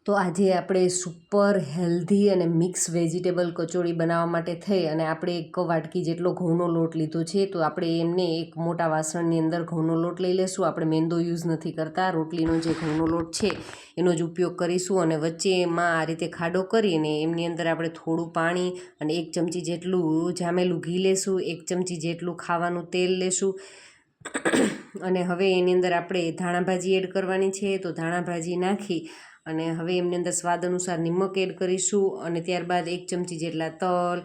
તો આજે આપણે સુપર હેલ્ધી અને મિક્સ વેજીટેબલ કચોરી બનાવવા માટે થઈ અને આપણે એક વાટકી જેટલો ઘઉંનો લોટ લીધો છે. તો આપણે એમને એક મોટા વાસણની અંદર ઘઉંનો લોટ લઈ લેશું. આપણે મેંદો યુઝ નથી કરતા, રોટલીનો જે ઘઉંનો લોટ છે એનો જ ઉપયોગ કરીશું. અને વચ્ચે એમાં આ રીતે ખાડો કરીને એમની અંદર આપણે થોડું પાણી અને 1 ચમચી જેટલું જામેલું ઘી લેશું, 1 ચમચી જેટલું ખાવાનું તેલ લેશું. અને હવે એની અંદર આપણે ધાણાભાજી એડ કરવાની છે. તો ધાણાભાજી નાખી અને હવે એમની અંદર સ્વાદ અનુસાર નિમક એડ કરીશું. અને ત્યારબાદ 1 ચમચી જેટલા તલ,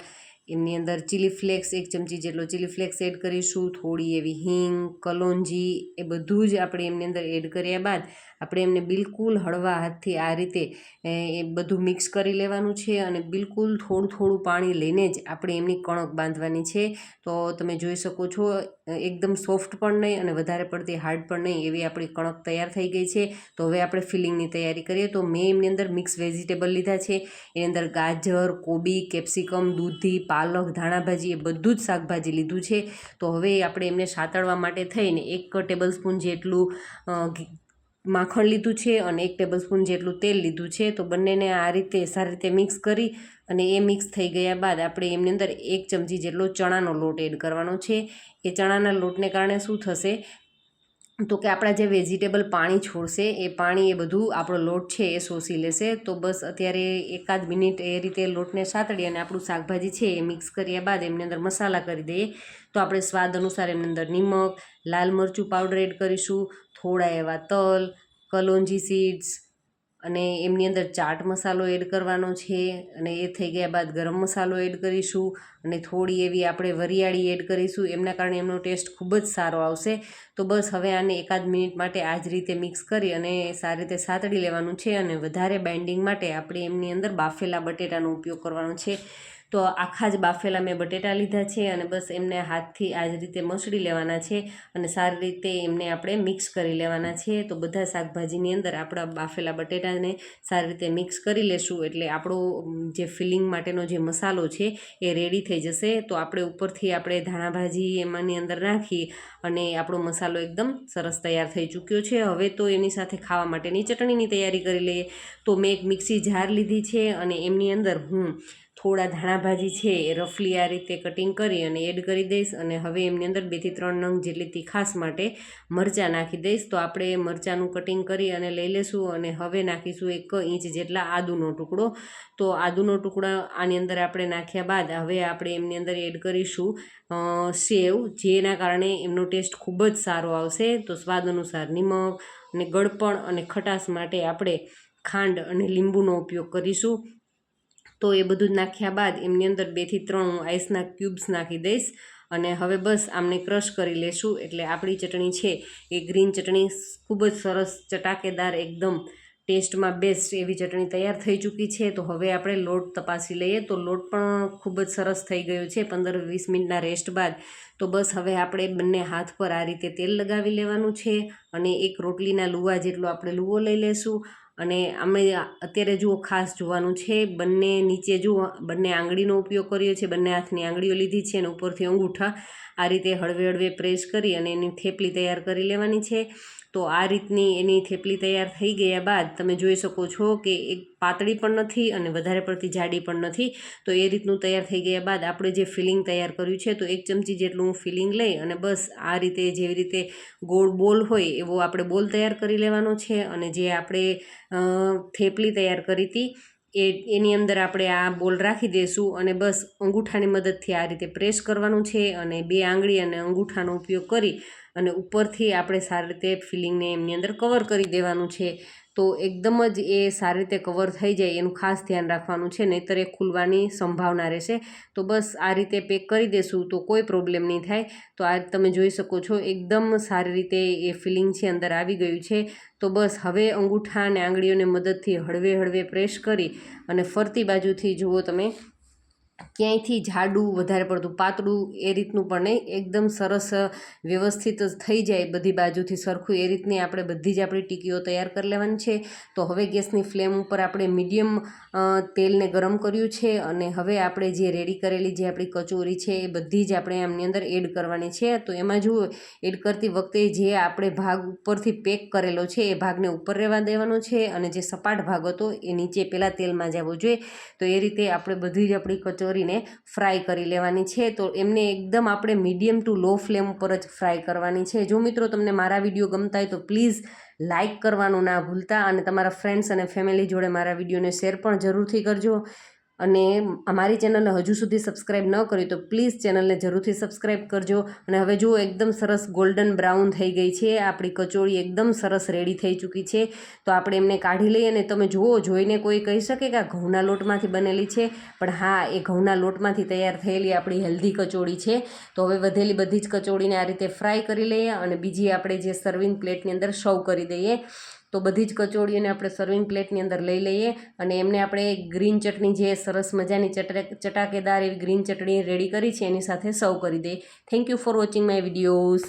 એમની અંદર ચીલી ફ્લેક્સ 1 ચમચી જેટલો ચીલી ફ્લેક્સ એડ કરીશું. થોડી એવી હિંગ, કલોંજી, એ બધું જ આપણે એમની અંદર એડ કર્યા બાદ આપણે એમને બિલકુલ હળવા હાથથી આ રીતે એ બધું મિક્સ કરી લેવાનું છે. અને બિલકુલ થોડું પાણી લઈને જ આપણે એમની કણક બાંધવાની છે. તો તમે જોઈ શકો છો એકદમ સોફ્ટ પણ નહીં અને વધારે પડતી હાર્ડ પણ નહીં, એવી આપણી કણક તૈયાર થઈ ગઈ છે. તો હવે આપણે ફિલિંગની તૈયારી કરીએ. તો મેં એમની અંદર મિક્સ વેજીટેબલ લીધા છે. એની અંદર ગાજર, કોબી, કેપ્સિકમ, દૂધી, પાલક, ધાણાભાજી, એ બધું જ શાકભાજી લીધું છે. તો હવે આપણે એમને સાતળવા માટે થઈને 1 ટેબલ સ્પૂન જેટલું માખણ લીધું છે અને 1 ટેબલ સ્પૂન જેટલું તેલ લીધું છે. તો બંનેને આ રીતે સારી રીતે મિક્સ કરી અને એ મિક્સ થઈ ગયા બાદ આપણે એમની અંદર 1 ચમચી જેટલો ચણાનો લોટ એડ કરવાનો છે. એ ચણાના લોટને કારણે શું થશે તો કે આપણા જે વેજીટેબલ પાણી છોડશે એ પાણી એ બધું આપણો લોટ છે એ શોષી લેશે. તો બસ અત્યારે 1 મિનિટ એ રીતે લોટને સાતળી અને આપણું શાકભાજી છે એ મિક્સ કર્યા બાદ એમની અંદર મસાલા કરી દઈએ. તો આપણે સ્વાદ અનુસાર એમની અંદર નિમક, લાલ મરચું પાવડર એડ કરીશું, થોડા એવા તલ, કલોંજી સીડ્સ અને એમની અંદર ચાટ મસાલો એડ કરવાનો છે. અને એ થઈ ગયા બાદ ગરમ મસાલો એડ કરીશું અને થોડી એવી આપણે વરિયાળી એડ કરીશું. એમના કારણે એમનો ટેસ્ટ ખૂબ જ સારો આવશે. તો બસ હવે આને 1 મિનિટ માટે આ જ રીતે મિક્સ કરી અને સારી રીતે સાતળી લેવાનું છે. અને વધારે બાઇન્ડિંગ માટે આપણે એમની અંદર બાફેલા બટેટાનો ઉપયોગ કરવાનો છે. તો આખા જ બાફેલા મેં બટેટા લીધા છે અને બસ એમને હાથથી આ જ રીતે મસળી લેવાના છે અને સારી રીતે એમને આપણે મિક્સ કરી લેવાના છે. તો બધા શાકભાજીની અંદર આપણા બાફેલા બટેટાને સારી રીતે મિક્સ કરી લેશું એટલે આપણો જે ફિલિંગ માટેનો જે મસાલો છે એ રેડી થઈ જશે. તો આપણે ઉપરથી આપણે ધાણાભાજી એમાંની અંદર નાખી અને આપણો મસાલો એકદમ સરસ તૈયાર થઈ ચૂક્યો છે. હવે તો એની સાથે ખાવા માટેની ચટણીની તૈયારી કરી લઈએ. તો મેં એક મિક્સી જાર લીધી છે અને એમની અંદર હું થોડા ધાણાભાજી છે એ રફલી આ રીતે કટિંગ કરી અને એડ કરી દઈશ. અને હવે એમની અંદર 2 થી 3 નંગ જેટલી તીખાશ માટે મરચાં નાખી દઈશ. તો આપણે મરચાંનું કટિંગ કરી અને લઈ લેશું. અને હવે નાખીશું 1 ઇંચ જેટલા આદુનો ટુકડો. તો આદુનો ટુકડો આની અંદર આપણે નાખ્યા બાદ હવે આપણે એમની અંદર એડ કરીશું સેવ, જેના કારણે એમનો ટેસ્ટ ખૂબ જ સારો આવશે. તો સ્વાદ અનુસાર નિમક અને ગળપણ અને ખટાશ માટે આપણે ખાંડ અને લીંબુનો ઉપયોગ કરીશું. તો એ બધું જ નાખ્યા બાદ એમની અંદર 2 થી 3 હું આઈસના ક્યુબ્સ નાખી દઈશ. અને હવે બસ આમને ક્રશ કરી લેશું એટલે આપણી ચટણી છે એ ગ્રીન ચટણી ખૂબ જ સરસ ચટાકેદાર એકદમ ટેસ્ટમાં બેસ્ટ એવી ચટણી તૈયાર થઈ ચૂકી છે. તો હવે આપણે લોટ તપાસી લઈએ. તો લોટ પણ ખૂબ જ સરસ થઈ ગયો છે 15-20 મિનિટના રેસ્ટ બાદ. તો બસ હવે આપણે બંને હાથ પર આ રીતે તેલ લગાવી લેવાનું છે અને એક રોટલીના લુવા જેટલો આપણે લુવો લઈ લેશું. અને અમે અત્યારે જુઓ ખાસ જોવાનું છે, બંને નીચે જુઓ બંને આંગળીનો ઉપયોગ કર્યો છે, બંને હાથની આંગળીઓ લીધી છે અને ઉપરથી અંગૂઠા આ રીતે હળવે પ્રેસ કરી અને એની થેપલી તૈયાર કરી લેવાની છે. તો આ રીતની એની થેપલી તૈયાર થઈ ગયા બાદ તમે જોઈ શકો છો કે એક પાતળી પણ નથી અને વધારે પડતી જાડી પણ નથી. તો એ રીતનું તૈયાર થઈ ગયા બાદ આપણે જે ફિલિંગ તૈયાર કર્યું છે તો 1 ચમચી જેટલું હું ફિલિંગ લઈ અને બસ આ રીતે જેવી રીતે ગોળ બોલ હોય એવો આપણે બોલ તૈયાર કરી લેવાનો છે. અને જે આપણે થેપલી તૈયાર કરી હતી એની અંદર આપણે આ બોલ રાખી દઈશું અને બસ અંગૂઠાની મદદથી આ રીતે પ્રેસ કરવાનું છે. અને 2 આંગળી અને અંગૂઠાનો ઉપયોગ કરી અને ઉપરથી આપણે સારી રીતે ફિલિંગને એમની અંદર કવર કરી દેવાનું છે. તો એકદમ જ એ સારી રીતે કવર થઈ જાય એનું ખાસ ધ્યાન રાખવાનું છે, નહીંતર એ ખુલવાની સંભાવના રહેશે. તો બસ આ રીતે પેક કરી દેશું તો કોઈ પ્રોબ્લેમ નહીં થાય. તો આ તમે જોઈ શકો છો એકદમ સારી રીતે એ ફિલિંગ છે અંદર આવી ગયું છે. તો બસ હવે અંગૂઠા અને આંગળીઓને મદદથી હળવે પ્રેસ કરી અને ફરતી બાજુથી જુઓ તમે ક્યાંયથી જાડું વધારે પડતું પાતળું એ રીતનું પણ નહીં, એકદમ સરસ વ્યવસ્થિત થઈ જાય બધી બાજુથી સરખું એ રીતની આપણે બધી જ આપણી ટીકીઓ તૈયાર કરી લેવાની છે. તો હવે ગેસની ફ્લેમ ઉપર આપણે મીડિયમ તેલને ગરમ કર્યું છે અને હવે આપણે જે રેડી કરેલી જે આપણી કચોરી છે એ બધી જ આપણે આમની અંદર એડ કરવાની છે. તો એમાં જુઓ, એડ કરતી વખતે જે આપણે ભાગ ઉપરથી પેક કરેલો છે એ ભાગને ઉપર રહેવા દેવાનો છે અને જે સપાટ ભાગ હતો એ નીચે પહેલાં તેલમાં જવો જોઈએ. તો એ રીતે આપણે બધી જ આપણી કચોરીને ફ્રાય કરી લેવાની છે. તો એમને એકદમ આપણે મીડિયમ ટુ લો ફ્લેમ ઉપર જ ફ્રાય કરવાની છે. જો મિત્રો તમને મારા વિડીયો ગમતા હોય તો પ્લીઝ લાઇક કરવાનું ના ભૂલતા અને તમારા ફ્રેન્ડ્સ અને ફેમિલી જોડે મારા વિડીયોને શેર પણ જરૂરથી કરજો. અને અમારી ચેનલને હજુ સુધી સબસ્ક્રાઈબ ન કરી તો પ્લીઝ ચેનલને જરૂરથી સબસ્ક્રાઈબ કરજો. અને હવે જુઓ, એકદમ સરસ ગોલ્ડન બ્રાઉન થઈ ગઈ છે આપણી કચોરી, એકદમ સરસ રેડી થઈ ચૂકી છે. તો આપણે એમને કાઢી લઈએ અને તમે જુઓ, જોઈને કોઈ કહી શકે કે આ ઘઉંના લોટમાંથી બનેલી છે, પણ હા, એ ઘઉંના લોટમાંથી તૈયાર થયેલી આપણી હેલ્ધી કચોરી છે. તો હવે વધેલી બધી જ કચોરીને આ રીતે ફ્રાય કરી લઈએ અને બીજી આપણે જે સર્વિંગ પ્લેટની અંદર સર્વ કરી દઈએ. તો બધી જ કચોળીઓને આપણે સર્વિંગ પ્લેટની અંદર લઈ લઈએ અને એમને આપણે ગ્રીન ચટણી, જે સરસ મજાની ચટાકેદાર એવી ગ્રીન ચટણી રેડી કરી છે, એની સાથે સર્વ કરી દઈએ. Thank you for watching my videos.